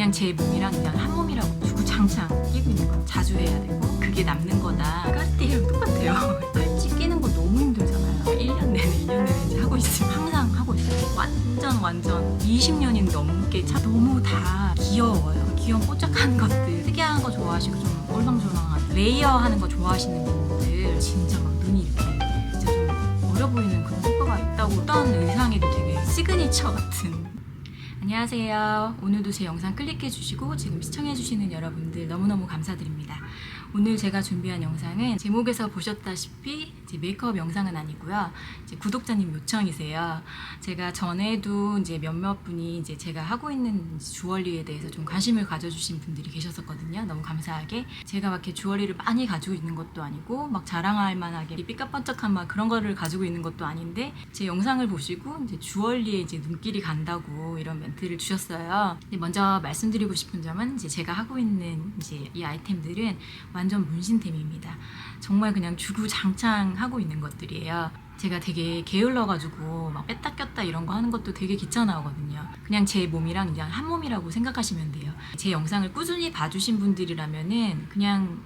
그냥 제 몸이랑 그냥 한 몸이라고 주구장창 끼고 있는 거 자주 해야 되고 그게 남는 거다. 까르띠에랑 똑같아요. 팔찌 끼는 거 너무 힘들잖아요. 1년 내내 2년 내내 이제 하고 있으면 항상 하고 있어요. 완전 20년이 넘게 너무 다 귀여워요. 귀여운 뽀짝한 것들, 특이한 거 좋아하시고 좀 올방졸방한 레이어 하는 거 좋아하시는 분들 진짜 막 눈이 이렇게 진짜 좀 어려 보이는 그런 효과가 있다고 어떤 의상에도 되게 시그니처 같은. 안녕하세요. 오늘도 제 영상 클릭해주시고 지금 시청해주시는 여러분들 너무너무 감사드립니다. 오늘 제가 준비한 영상은 제목에서 보셨다시피 이제 메이크업 영상은 아니고요. 이제 구독자님 요청이세요. 제가 전에도 이제 몇몇 분이 이제 제가 하고 있는 주얼리에 대해서 좀 관심을 가져주신 분들이 계셨었거든요. 너무 감사하게. 제가 막 이렇게 주얼리를 많이 가지고 있는 것도 아니고 막 자랑할 만하게 삐까뻔쩍한 막 그런 거를 가지고 있는 것도 아닌데 제 영상을 보시고 이제 주얼리에 이제 눈길이 간다고 이런 멘트를 주셨어요. 근데 먼저 말씀드리고 싶은 점은 이제 제가 하고 있는 이제 이 아이템들은 완전 문신템입니다. 정말 그냥 주구장창 하고 있는 것들이에요. 제가 되게 게을러가지고 막 뺐다 꼈다 이런 거 하는 것도 되게 귀찮아하거든요. 그냥 제 몸이랑 그냥 한 몸이라고 생각하시면 돼요. 제 영상을 꾸준히 봐주신 분들이라면은 그냥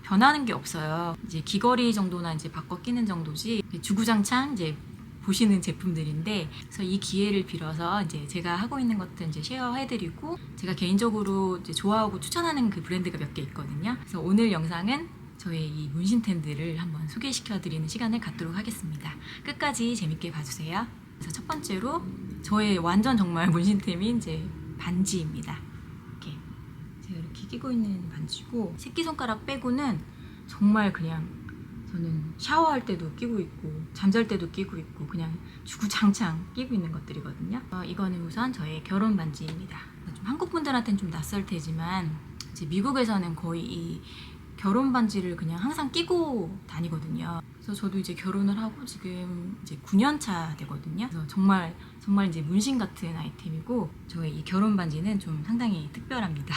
변하는 게 없어요. 이제 귀걸이 정도나 이제 바꿔 끼는 정도지 주구장창 이제 보시는 제품들인데, 그래서 이 기회를 빌어서 이제 제가 하고 있는 것들 이제 쉐어해드리고 제가 개인적으로 이제 좋아하고 추천하는 그 브랜드가 몇 개 있거든요. 그래서 오늘 영상은 저의 이 문신템들을 한번 소개시켜드리는 시간을 갖도록 하겠습니다. 끝까지 재밌게 봐주세요. 그래서 첫 번째로 저의 완전 정말 문신템인 이제 반지입니다. 이렇게 제가 이렇게 끼고 있는 반지고 새끼손가락 빼고는 정말 그냥 저는 샤워할 때도 끼고 있고 잠잘 때도 끼고 있고 그냥 주구장창 끼고 있는 것들이거든요. 이거는 우선 저의 결혼 반지입니다. 좀 한국 분들한테는 좀 낯설 테지만 이제 미국에서는 거의 이 결혼 반지를 그냥 항상 끼고 다니거든요. 그래서 저도 이제 결혼을 하고 지금 이제 9년 차 되거든요. 그래서 정말 이제 문신 같은 아이템이고 저의 이 결혼 반지는 좀 상당히 특별합니다.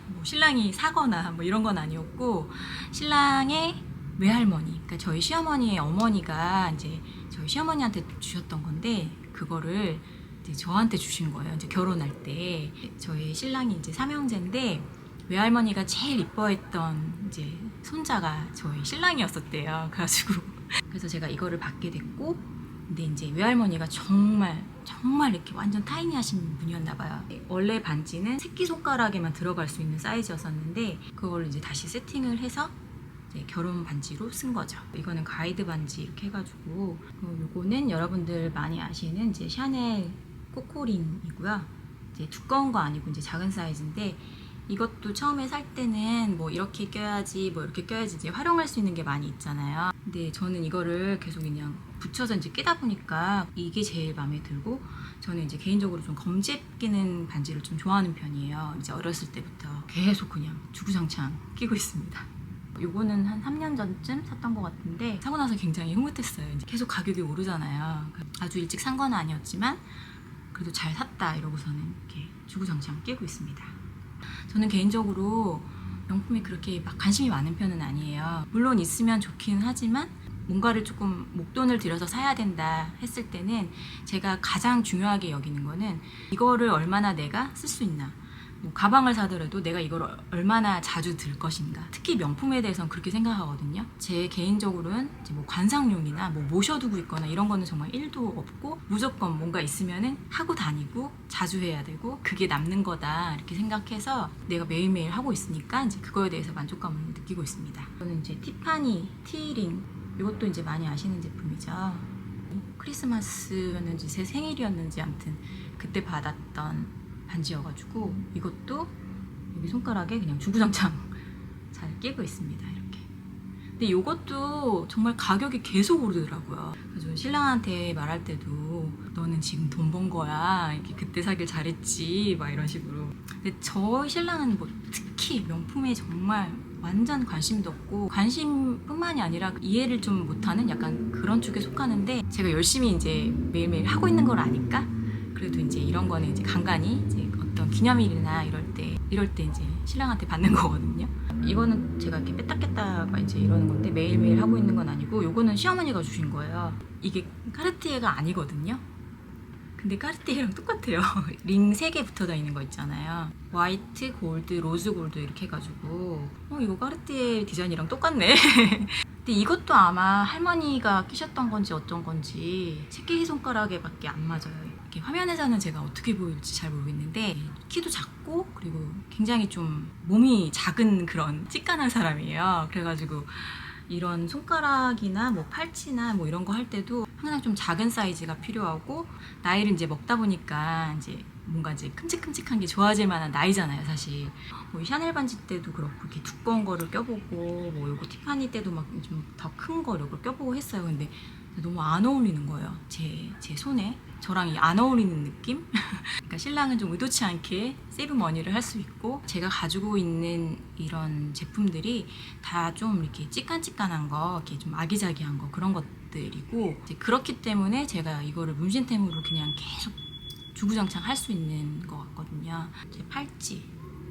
뭐 신랑이 사거나 뭐 이런 건 아니었고 신랑의 외할머니, 그러니까 저희 시어머니의 어머니가 이제 저희 시어머니한테 주셨던 건데 그거를 이제 저한테 주신 거예요. 이제 결혼할 때 저희 신랑이 이제 삼형제인데 외할머니가 제일 이뻐했던 이제 손자가 저희 신랑이었었대요. 그래서 제가 이거를 받게 됐고, 근데 이제 외할머니가 정말 이렇게 완전 타이니하신 분이었나 봐요. 원래 반지는 새끼손가락에만 들어갈 수 있는 사이즈였었는데 그걸 이제 다시 세팅을 해서 결혼 반지로 쓴 거죠. 이거는 가이드 반지 이렇게 해가지고, 요거는 여러분들 많이 아시는 이제 샤넬 코코링이고요. 이제 두꺼운 거 아니고 이제 작은 사이즈인데 이것도 처음에 살 때는 뭐 이렇게 껴야지 뭐 이렇게 껴야지 이제 활용할 수 있는 게 많이 있잖아요. 근데 저는 이거를 계속 그냥 붙여서 이제 끼다 보니까 이게 제일 마음에 들고, 저는 이제 개인적으로 좀 검지 끼는 반지를 좀 좋아하는 편이에요. 이제 어렸을 때부터 계속 그냥 주구장창 끼고 있습니다. 요거는 한 3년 전쯤 샀던 것 같은데 사고 나서 굉장히 흐뭇했어요. 이제 계속 가격이 오르잖아요. 아주 일찍 산 건 아니었지만 그래도 잘 샀다 이러고서는 이렇게 주구장창 끼고 있습니다. 저는 개인적으로 명품에 그렇게 막 관심이 많은 편은 아니에요. 물론 있으면 좋긴 하지만 뭔가를 조금 목돈을 들여서 사야 된다 했을 때는 제가 가장 중요하게 여기는 거는 이거를 얼마나 내가 쓸 수 있나, 뭐 가방을 사더라도 내가 이걸 얼마나 자주 들 것인가. 특히 명품에 대해서는 그렇게 생각하거든요. 제 개인적으로는 이제 뭐 관상용이나 뭐 모셔두고 있거나 이런 거는 정말 1도 없고 무조건 뭔가 있으면은 하고 다니고 자주 해야 되고 그게 남는 거다 이렇게 생각해서 내가 매일매일 하고 있으니까 이제 그거에 대해서 만족감을 느끼고 있습니다. 저는 이제 티파니 티링, 이것도 이제 많이 아시는 제품이죠. 크리스마스였는지 제 생일이었는지 아무튼 그때 받았던 반지여가지고 이것도 여기 손가락에 그냥 주구장창 잘 끼고 있습니다. 이렇게. 근데 이것도 정말 가격이 계속 오르더라고요. 그래서 신랑한테 말할 때도 너는 지금 돈 번 거야, 이렇게 그때 사길 잘했지 막 이런 식으로. 근데 저희 신랑은 뭐 특히 명품에 정말 완전 관심도 없고, 관심뿐만이 아니라 이해를 좀 못하는 약간 그런 쪽에 속하는데 제가 열심히 이제 매일매일 하고 있는 걸 아니까 그래도 이제 이런 거는 이제 간간히 이제 어떤 기념일이나 이럴 때 이제 신랑한테 받는 거거든요. 이거는 제가 이렇게 뺐다 꼈다 막 이제 이러는 건데 매일매일 하고 있는 건 아니고, 요거는 시어머니가 주신 거예요. 이게 카르티에가 아니거든요. 근데 까르띠에랑 똑같아요. 링 3개 붙어 다니는 거 있잖아요. 화이트, 골드, 로즈 골드 이렇게 해가지고 이거 까르띠에 디자인이랑 똑같네. 근데 이것도 아마 할머니가 끼셨던 건지 어떤 건지 새끼 손가락에 밖에 안 맞아요. 이렇게 화면에서는 제가 어떻게 보일지 잘 모르겠는데 키도 작고 그리고 굉장히 좀 몸이 작은 그런 찌깐한 사람이에요. 그래가지고 이런 손가락이나 뭐 팔찌나 뭐 이런 거 할 때도 항상 좀 작은 사이즈가 필요하고 나이를 이제 먹다 보니까 이제 뭔가 이제 큼직큼직한 게 좋아질 만한 나이잖아요, 사실. 뭐 샤넬 반지 때도 그렇고 이렇게 두꺼운 거를 껴보고 뭐 요거 티파니 때도 막 좀 더 큰 거 이걸 껴보고 했어요. 근데 너무 안 어울리는 거예요. 제 손에 저랑 안 어울리는 느낌? 그러니까 신랑은 좀 의도치 않게 세이브 머니를 할 수 있고 제가 가지고 있는 이런 제품들이 다 좀 이렇게 찌깐찌깐한 거, 이렇게 좀 아기자기한 거 그런 것들이고 이제 그렇기 때문에 제가 이거를 문신템으로 그냥 계속 주구장창 할 수 있는 것 같거든요. 제 팔찌.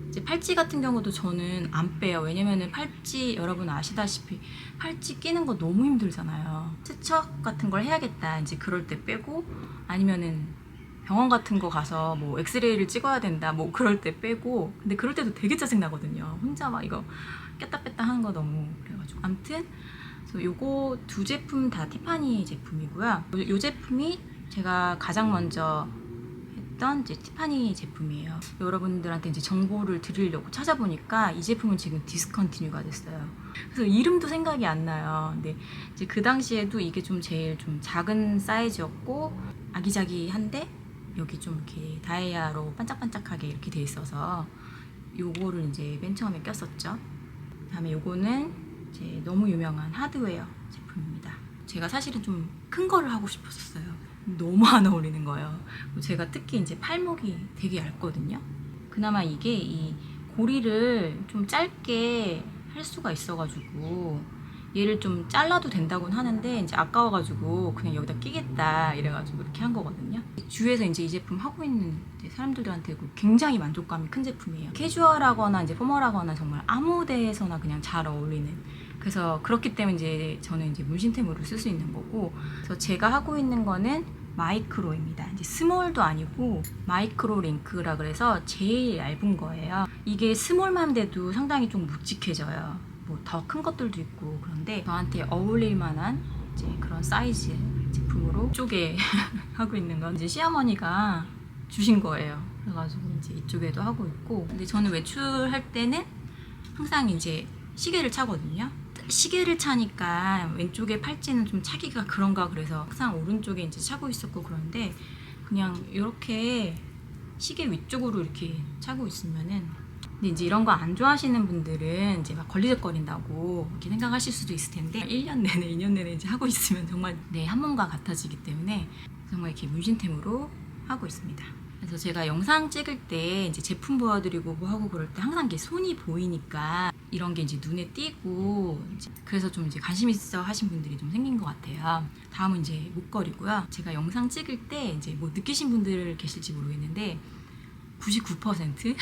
이제 팔찌 같은 경우도 저는 안 빼요. 왜냐면은 팔찌 여러분 아시다시피 팔찌 끼는 거 너무 힘들잖아요. 세척 같은 걸 해야겠다. 이제 그럴 때 빼고 아니면은 병원 같은 거 가서 뭐 엑스레이를 찍어야 된다. 뭐 그럴 때 빼고 근데 그럴 때도 되게 짜증 나거든요. 혼자 막 이거 꼈다 뺐다 하는 거 너무 그래가지고 아무튼 그래서 요거 두 제품 다 티파니 제품이고요. 요 제품이 제가 가장 먼저 이제 티파니 제품이에요. 여러분들한테 이제 정보를 드리려고 찾아보니까 이 제품은 지금 디스컨티뉴가 됐어요. 그래서 이름도 생각이 안 나요. 근데 이제 그 당시에도 이게 좀 제일 좀 작은 사이즈였고 아기자기한데 여기 좀 이렇게 다이아로 반짝반짝하게 이렇게 돼 있어서 요거를 이제 맨 처음에 꼈었죠. 다음에 요거는 이제 너무 유명한 하드웨어 제품입니다. 제가 사실은 좀 큰 거를 하고 싶었어요. 너무 안 어울리는 거예요. 제가 특히 이제 팔목이 되게 얇거든요. 그나마 이게 이 고리를 좀 짧게 할 수가 있어가지고 얘를 좀 잘라도 된다고는 하는데 이제 아까워가지고 그냥 여기다 끼겠다 이래가지고 이렇게 한 거거든요. 주위에서 이제 이 제품 하고 있는 사람들한테 굉장히 만족감이 큰 제품이에요. 캐주얼하거나 이제 포멀하거나 정말 아무 데에서나 그냥 잘 어울리는. 그래서 그렇기 때문에 이제 저는 이제 문신템으로 쓸 수 있는 거고. 그래서 제가 하고 있는 거는 마이크로입니다. 이제 스몰도 아니고 마이크로 링크라 그래서 제일 얇은 거예요. 이게 스몰만 돼도 상당히 좀 묵직해져요. 뭐 더 큰 것들도 있고 그런데 저한테 어울릴 만한 이제 그런 사이즈 제품으로 이쪽에 하고 있는 건 이제 시어머니가 주신 거예요. 그래가지고 이제 이쪽에도 하고 있고 근데 저는 외출할 때는 항상 이제 시계를 차거든요. 시계를 차니까 왼쪽에 팔찌는 좀 차기가 그런가 그래서 항상 오른쪽에 이제 차고 있었고 그런데 그냥 이렇게 시계 위쪽으로 이렇게 차고 있으면은 근데 이제 이런 거 안 좋아하시는 분들은 이제 막 걸리적거린다고 이렇게 생각하실 수도 있을 텐데 1년 내내 2년 내내 이제 하고 있으면 정말 내 한 몸과 같아지기 때문에 정말 이렇게 문신템으로 하고 있습니다. 그래서 제가 영상 찍을 때 이제 제품 보여드리고 뭐 하고 그럴 때 항상 이게 손이 보이니까 이런 게 이제 눈에 띄고 이제 그래서 좀 이제 관심 있어 하신 분들이 좀 생긴 것 같아요. 다음은 이제 목걸이고요. 제가 영상 찍을 때 이제 뭐 느끼신 분들 계실지 모르겠는데 99%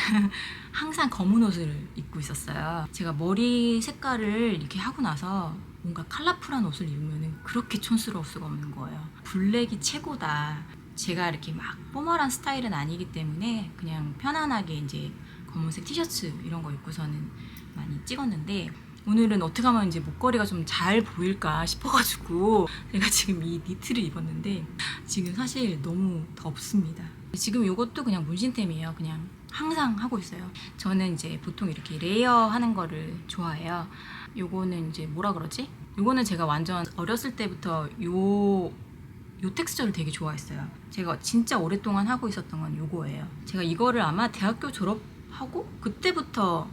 항상 검은 옷을 입고 있었어요. 제가 머리 색깔을 이렇게 하고 나서 뭔가 컬러풀한 옷을 입으면 그렇게 촌스러울 수가 없는 거예요. 블랙이 최고다. 제가 이렇게 막 포멀한 스타일은 아니기 때문에 그냥 편안하게 이제 검은색 티셔츠 이런 거 입고서는 많이 찍었는데 오늘은 어떻게 하면 이제 목걸이가 좀 잘 보일까 싶어가지고 제가 지금 이 니트를 입었는데 지금 사실 너무 덥습니다. 지금 이것도 그냥 문신템이에요. 그냥 항상 하고 있어요. 저는 이제 보통 이렇게 레이어 하는 거를 좋아해요. 요거는 이제 뭐라 그러지? 요거는 제가 완전 어렸을 때부터 요 텍스처를 되게 좋아했어요. 제가 진짜 오랫동안 하고 있었던 건 요거예요. 제가 이거를 아마 대학교 졸업하고 그때부터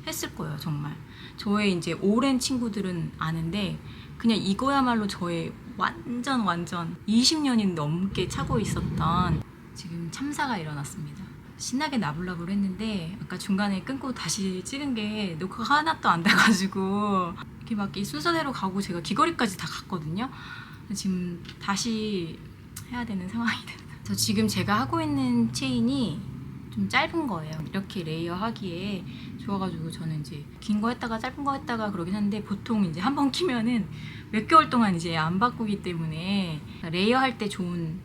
했을 거예요. 정말 저의 이제 오랜 친구들은 아는데 그냥 이거야말로 저의 완전 20년이 넘게 차고 있었던 지금 참사가 일어났습니다. 신나게 나불나불 했는데 아까 중간에 끊고 다시 찍은 게 녹화가 하나도 안 돼가지고 이렇게 막 이 순서대로 가고 제가 귀걸이까지 다 갔거든요. 지금 다시 해야 되는 상황이 됐어요. 그래서 지금 제가 하고 있는 체인이 좀 짧은 거예요. 이렇게 레이어 하기에 좋아가지고 저는 이제 긴 거 했다가 짧은 거 했다가 그러긴 하는데 보통 이제 한번 키면은 몇 개월 동안 이제 안 바꾸기 때문에 레이어 할 때 좋은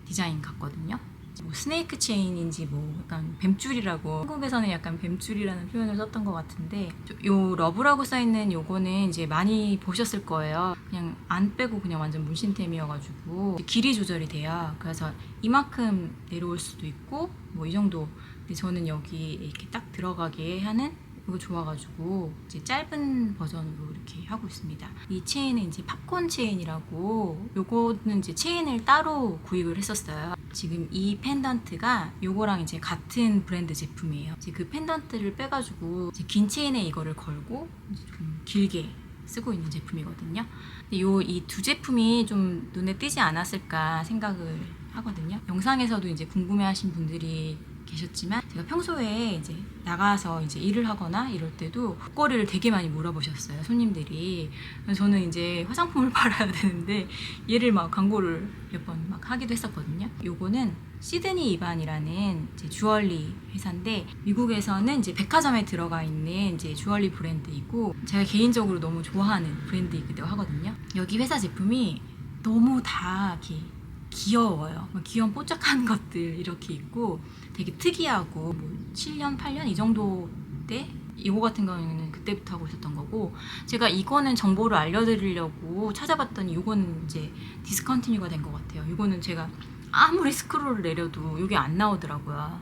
디자인 같거든요. 뭐 스네이크 체인인지 뭐 약간 뱀줄이라고, 한국에서는 약간 뱀줄이라는 표현을 썼던 것 같은데, 요 러브라고 써있는 요거는 이제 많이 보셨을 거예요. 그냥 안 빼고 그냥 완전 문신템이어가지고 길이 조절이 돼요. 그래서 이만큼 내려올 수도 있고 뭐 이 정도. 근데 저는 여기 이렇게 딱 들어가게 하는 이거 좋아가지고 이제 짧은 버전으로 이렇게 하고 있습니다. 이 체인은 이제 팝콘 체인이라고, 요거는 이제 체인을 따로 구입을 했었어요. 지금 이 펜던트가 요거랑 이제 같은 브랜드 제품이에요. 이제 그 펜던트를 빼가지고 이제 긴 체인에 이거를 걸고 이제 좀 길게 쓰고 있는 제품이거든요. 근데 이 두 제품이 좀 눈에 띄지 않았을까 생각을 하거든요. 영상에서도 이제 궁금해하신 분들이 계셨지만, 제가 평소에 이제 나가서 이제 일을 하거나 이럴 때도 목걸이를 되게 많이 물어보셨어요, 손님들이. 그래서 저는 이제 화장품을 팔아야 되는데 얘를 막 광고를 몇 번 막 하기도 했었거든요. 요거는 시드니 이반이라는 이제 주얼리 회사인데, 미국에서는 이제 백화점에 들어가 있는 이제 주얼리 브랜드이고, 제가 개인적으로 너무 좋아하는 브랜드이기도 하거든요. 여기 회사 제품이 너무 다 이렇게 귀여워요. 귀여운 뽀짝한 것들 이렇게 있고 되게 특이하고, 뭐 7년, 8년 이 정도 때 이거 같은 경우에는 그때부터 하고 있었던 거고, 제가 이거는 정보를 알려드리려고 찾아봤더니 이거는 이제 디스컨티뉴가 된 것 같아요. 이거는 제가 아무리 스크롤을 내려도 이게 안 나오더라고요.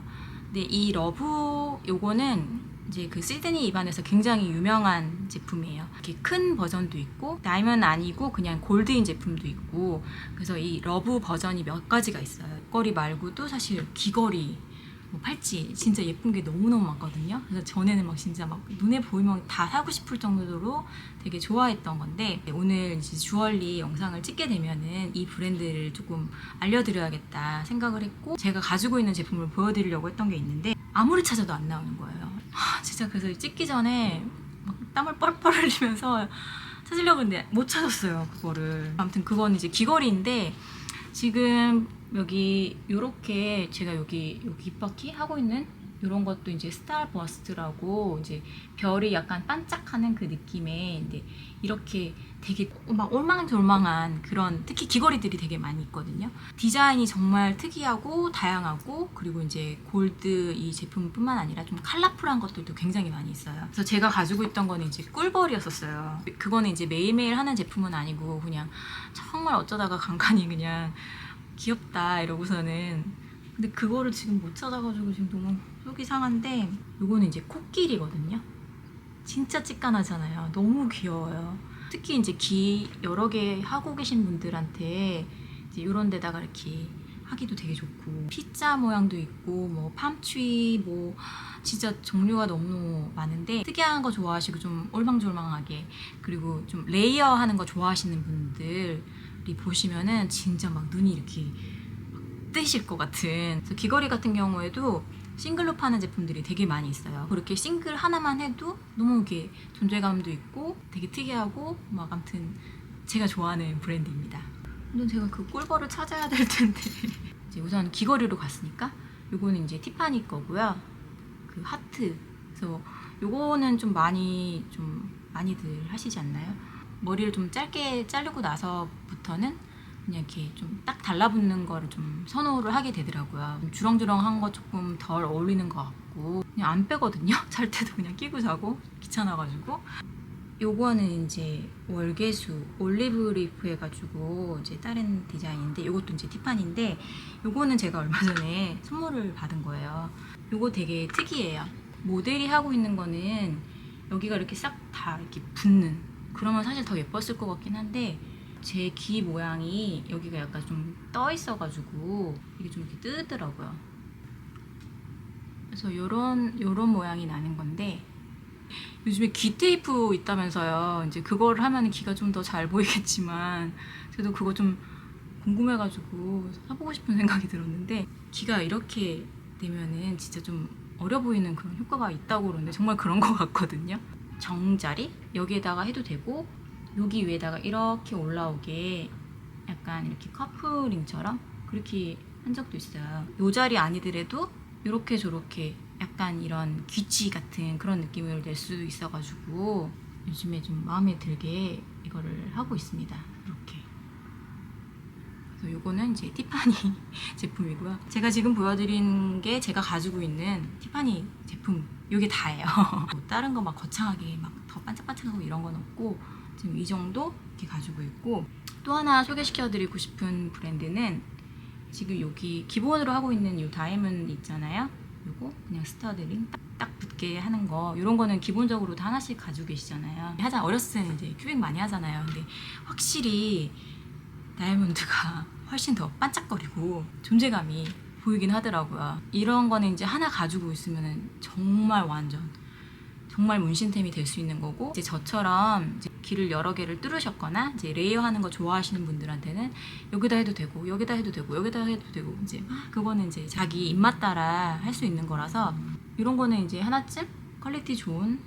근데 이 러브 요거는 이제 그 시드니 입안에서 굉장히 유명한 제품이에요. 이렇게 큰 버전도 있고 다이몬드 아니고 그냥 골드인 제품도 있고, 그래서 이 러브 버전이 몇 가지가 있어요. 목걸이 말고도 사실 귀걸이, 뭐 팔찌 진짜 예쁜 게 너무너무 많거든요. 그래서 전에는 막 진짜 막 눈에 보이면 다 사고 싶을 정도로 되게 좋아했던 건데, 오늘 이제 주얼리 영상을 찍게 되면은 이 브랜드를 조금 알려드려야겠다 생각을 했고, 제가 가지고 있는 제품을 보여드리려고 했던 게 있는데 아무리 찾아도 안 나오는 거예요. 진짜 그래서 찍기 전에 막 땀을 뻘뻘 흘리면서 찾으려고 했는데 못 찾았어요, 그거를. 아무튼 그건 이제 귀걸이인데, 지금 여기 요렇게 제가 여기 깃바퀴 하고 있는 이런 것도 이제 스타버스트라고, 이제 별이 약간 반짝하는 그 느낌의, 근데 이렇게 되게 막 올망졸망한 그런, 특히 귀걸이들이 되게 많이 있거든요. 디자인이 정말 특이하고 다양하고, 그리고 이제 골드 이 제품뿐만 아니라 좀 컬러풀한 것들도 굉장히 많이 있어요. 그래서 제가 가지고 있던 거는 이제 꿀벌이었었어요. 그거는 이제 매일매일 하는 제품은 아니고 그냥 정말 어쩌다가 간간히 그냥 귀엽다 이러고서는. 근데 그거를 지금 못 찾아가지고 지금 너무 속이 상한데, 요거는 이제 코끼리거든요. 진짜 찌깐하잖아요. 너무 귀여워요. 특히 이제 귀 여러 개 하고 계신 분들한테 이제 이런 데다가 이렇게 하기도 되게 좋고, 피자 모양도 있고 뭐 팜트리 뭐 진짜 종류가 너무 많은데, 특이한 거 좋아하시고 좀 올망졸망하게, 그리고 좀 레이어 하는 거 좋아하시는 분들이 보시면은 진짜 막 눈이 이렇게 뜨실 것 같은. 그래서 귀걸이 같은 경우에도 싱글로 파는 제품들이 되게 많이 있어요. 그렇게 싱글 하나만 해도 너무 이렇게 존재감도 있고 되게 특이하고 막, 아무튼 제가 좋아하는 브랜드입니다. 근데 제가 그 꿀벌을 찾아야 될 텐데 이제 우선 귀걸이로 갔으니까 요거는 이제 티파니 거고요. 그 하트. 그래서 요거는 좀 많이들 하시지 않나요? 머리를 좀 짧게 자르고 나서부터는 그냥 이렇게 좀 딱 달라붙는 거를 좀 선호를 하게 되더라고요. 주렁주렁한 거 조금 덜 어울리는 것 같고, 그냥 안 빼거든요. 잘 때도 그냥 끼고 자고 귀찮아가지고. 요거는 이제 월계수 올리브 리프 해가지고 이제 다른 디자인인데, 요것도 이제 티파니인데, 요거는 제가 얼마 전에 선물을 받은 거예요. 요거 되게 특이해요. 모델이 하고 있는 거는 여기가 이렇게 싹 다 이렇게 붙는, 그러면 사실 더 예뻤을 것 같긴 한데, 제 귀 모양이 여기가 약간 좀 떠 있어가지고 이게 좀 이렇게 뜨더라고요. 그래서 요런 모양이 나는 건데, 요즘에 귀 테이프 있다면서요. 이제 그걸 하면 귀가 좀 더 잘 보이겠지만, 저도 그거 좀 궁금해가지고 사보고 싶은 생각이 들었는데, 귀가 이렇게 되면은 진짜 좀 어려 보이는 그런 효과가 있다고 그러는데 정말 그런 것 같거든요. 정자리 여기에다가 해도 되고, 여기 위에다가 이렇게 올라오게 약간 이렇게 커플링처럼 그렇게 한 적도 있어요. 요 자리 아니더라도 이렇게 저렇게 약간 이런 귀치 같은 그런 느낌을 낼 수 있어가지고 요즘에 좀 마음에 들게 이거를 하고 있습니다. 이렇게. 그래서 요거는 이제 티파니 제품이고요. 제가 지금 보여드린 게 제가 가지고 있는 티파니 제품 요게 다예요. 뭐 다른 거 막 거창하게 막 더 반짝반짝하고 이런 건 없고 지금 이 정도 이렇게 가지고 있고, 또 하나 소개시켜드리고 싶은 브랜드는 지금 여기 기본으로 하고 있는 이 다이아몬드 있잖아요. 요거 그냥 스터드링 딱 붙게 하는 거, 이런 거는 기본적으로 다 하나씩 가지고 계시잖아요. 어렸을 때는 이제 큐빅 많이 하잖아요. 근데 확실히 다이아몬드가 훨씬 더 반짝거리고 존재감이 보이긴 하더라고요. 이런 거는 이제 하나 가지고 있으면 정말 정말 문신템이 될 수 있는 거고, 이제 저처럼 이제 길을 여러 개를 뚫으셨거나 이제 레이어하는 거 좋아하시는 분들한테는 여기다 해도 되고 여기다 해도 되고 여기다 해도 되고, 이제 그거는 이제 자기 입맛 따라 할 수 있는 거라서, 이런 거는 이제 하나쯤 퀄리티 좋은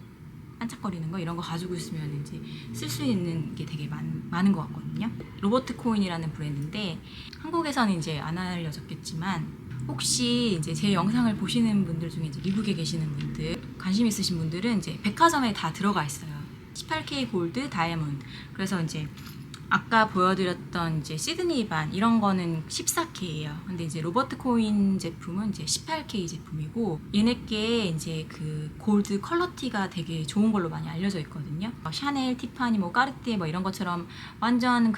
반짝거리는 거 이런 거 가지고 있으면 이제 쓸 수 있는 게 되게 많은 것 같거든요. 로버트 코인이라는 브랜드인데 한국에서는 이제 안 알려졌겠지만, 혹시 이제 제 영상을 보시는 분들 중에 이제 미국에 계시는 분들, 관심 있으신 분들은 이제 백화점에 다 들어가 있어요. 18K 골드 다이아몬드. 그래서 이제 아까 보여드렸던 이제 시드니 반 이런 거는 14K예요. 근데 이제 로버트 코인 제품은 이제 18K 제품이고, 얘네께 이제 그 골드 컬러티가 되게 좋은 걸로 많이 알려져 있거든요. 샤넬, 티파니, 뭐 까르띠에 뭐 이런 것처럼 완전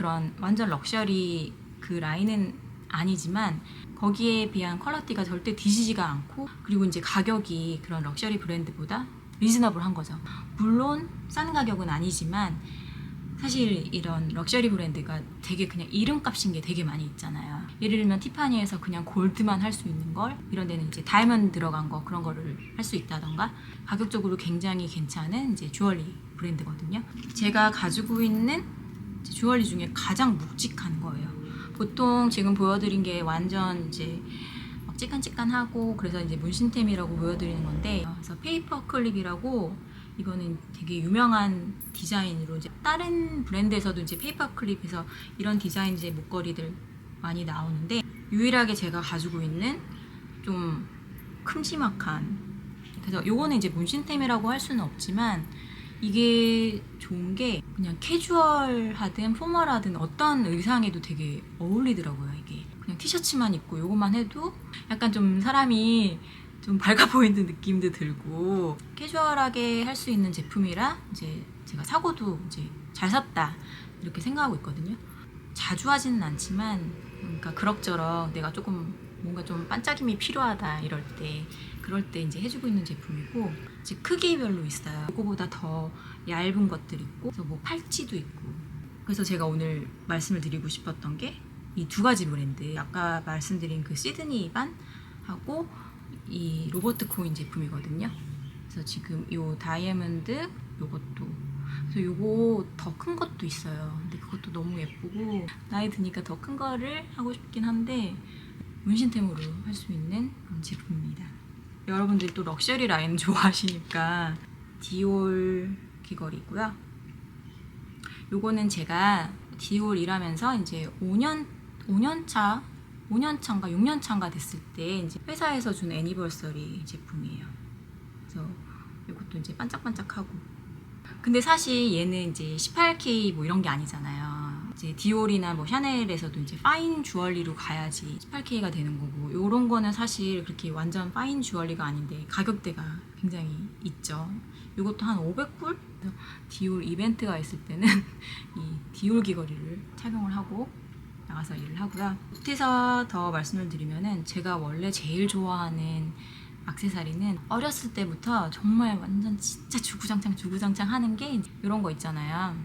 럭셔리 그 라인은 아니지만 거기에 비한 퀄리티가 절대 뒤지지가 않고, 그리고 이제 가격이 그런 럭셔리 브랜드보다 리즈너블한 거죠. 물론 싼 가격은 아니지만 사실 이런 럭셔리 브랜드가 되게 그냥 이름값인 게 되게 많이 있잖아요. 예를 들면 티파니에서 그냥 골드만 할 수 있는 걸 이런 데는 이제 다이아몬드 들어간 거 그런 거를 할 수 있다던가, 가격적으로 굉장히 괜찮은 이제 주얼리 브랜드거든요. 제가 가지고 있는 주얼리 중에 가장 묵직한 거예요. 보통 지금 보여드린 게 완전 이제 막 찌깐찌깐하고 그래서 이제 문신템이라고 보여드리는 건데, 그래서 페이퍼 클립이라고, 이거는 되게 유명한 디자인으로 이제 다른 브랜드에서도 이제 페이퍼 클립에서 이런 디자인 이제 목걸이들 많이 나오는데, 유일하게 제가 가지고 있는 좀 큼지막한, 그래서 요거는 이제 문신템이라고 할 수는 없지만 이게 좋은 게 그냥 캐주얼하든 포멀하든 어떤 의상에도 되게 어울리더라고요. 이게 그냥 티셔츠만 입고 요것만 해도 약간 좀 사람이 좀 밝아 보이는 느낌도 들고 캐주얼하게 할 수 있는 제품이라 이제 제가 사고도 이제 잘 샀다 이렇게 생각하고 있거든요. 자주 하지는 않지만, 그러니까 그럭저럭 내가 조금 뭔가 좀 반짝임이 필요하다 그럴 때 이제 해주고 있는 제품이고, 이제 크기별로 있어요. 이거보다 더 얇은 것들 있고, 그래서 뭐 팔찌도 있고. 그래서 제가 오늘 말씀을 드리고 싶었던 게 이 두 가지 브랜드, 아까 말씀드린 그 시드니 반하고 이 로버트 코인 제품이거든요. 그래서 지금 요 다이아몬드 요것도, 그래서 요거 더 큰 것도 있어요. 근데 그것도 너무 예쁘고 나이 드니까 더 큰 거를 하고 싶긴 한데 문신템으로 할 수 있는 그런 제품입니다. 여러분들이 또 럭셔리 라인 좋아하시니까 디올 귀걸이고요. 요거는 제가 디올 일하면서 이제 5년차인가 6년차인가 됐을 때 이제 회사에서 준 애니버서리 제품이에요. 그래서 이것도 이제 반짝반짝하고, 근데 사실 얘는 이제 18K 뭐 이런 게 아니잖아요. 이제 디올이나 뭐 샤넬에서도 이제 파인 주얼리로 가야지 18K가 되는 거고, 요런 거는 사실 그렇게 완전 파인 주얼리가 아닌데 가격대가 굉장히 있죠. 요것도 한 500불? 디올 이벤트가 있을 때는 이 디올 귀걸이를 착용을 하고 나가서 일을 하고요. 끝에서 더 말씀을 드리면은, 제가 원래 제일 좋아하는 액세서리는 어렸을 때부터 정말 완전 진짜 주구장창 하는 게 이런 거 있잖아요.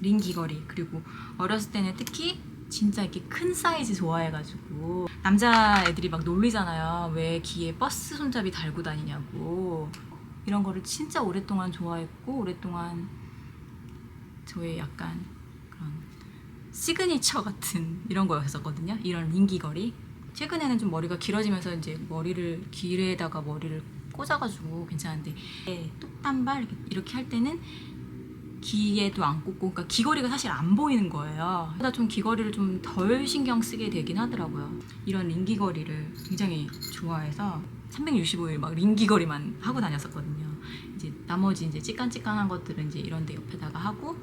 링 귀걸이. 그리고 어렸을 때는 특히 진짜 이렇게 큰 사이즈 좋아해가지고 남자애들이 막 놀리잖아요. 왜 귀에 버스 손잡이 달고 다니냐고. 이런 거를 진짜 오랫동안 좋아했고, 오랫동안 저의 약간 그런 시그니처 같은 이런 거였었거든요. 이런 링 귀걸이. 최근에는 좀 머리가 길어지면서 이제 귀에다가 머리를 꽂아가지고 괜찮은데, 똑단발 이렇게 할 때는 귀에도 안 꽂고, 그러니까 귀걸이가 사실 안 보이는 거예요. 그러다 좀 귀걸이를 좀 덜 신경 쓰게 되긴 하더라고요. 이런 링 귀걸이를 굉장히 좋아해서 365일 막 링 귀걸이만 하고 다녔었거든요. 이제 나머지 이제 찌깐찌깐한 것들은 이제 이런 데 옆에다가 하고,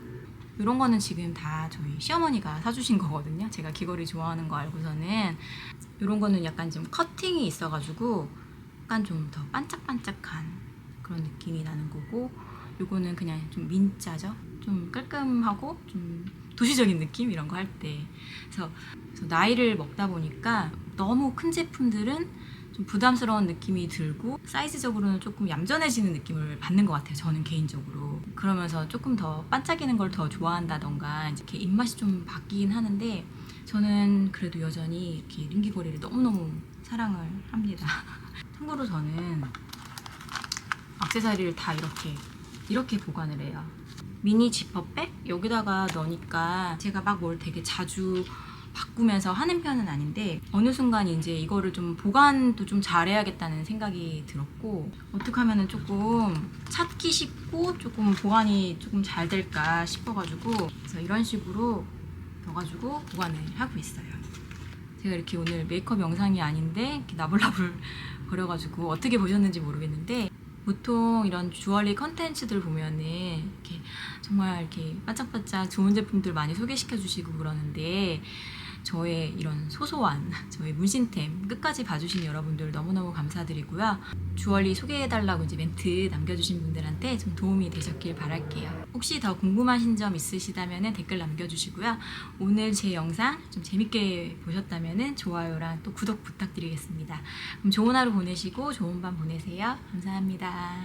이런 거는 지금 다 저희 시어머니가 사주신 거거든요. 제가 귀걸이 좋아하는 거 알고서는. 이런 거는 약간 좀 커팅이 있어가지고 약간 좀 더 반짝반짝한 그런 느낌이 나는 거고, 요거는 그냥 좀 민자죠. 좀 깔끔하고 좀 도시적인 느낌 이런 거 할 때. 그래서 나이를 먹다 보니까 너무 큰 제품들은 좀 부담스러운 느낌이 들고 사이즈적으로는 조금 얌전해지는 느낌을 받는 것 같아요. 저는 개인적으로. 그러면서 조금 더 반짝이는 걸 더 좋아한다던가 이렇게 입맛이 좀 바뀌긴 하는데, 저는 그래도 여전히 이렇게 링귀걸이를 너무너무 사랑을 합니다. 참고로 저는 액세서리를 다 이렇게 보관을 해요. 미니 지퍼백? 여기다가 넣으니까 제가 막 뭘 되게 자주 바꾸면서 하는 편은 아닌데, 어느 순간 이제 이거를 좀 보관도 좀 잘해야겠다는 생각이 들었고, 어떻게 하면은 조금 찾기 쉽고 조금 보관이 조금 잘 될까 싶어가지고, 그래서 이런 식으로 넣어가지고 보관을 하고 있어요. 제가 이렇게 오늘 메이크업 영상이 아닌데 이렇게 나불나불 거려가지고 어떻게 보셨는지 모르겠는데, 보통 이런 주얼리 컨텐츠들 보면은 이렇게 정말 이렇게 반짝반짝 좋은 제품들 많이 소개시켜 주시고 그러는데, 저의 이런 소소한 저의 문신템 끝까지 봐주신 여러분들 너무너무 감사드리고요. 주얼리 소개해달라고 이제 멘트 남겨주신 분들한테 좀 도움이 되셨길 바랄게요. 혹시 더 궁금하신 점 있으시다면 댓글 남겨주시고요. 오늘 제 영상 좀 재밌게 보셨다면 좋아요랑 또 구독 부탁드리겠습니다. 그럼 좋은 하루 보내시고 좋은 밤 보내세요. 감사합니다.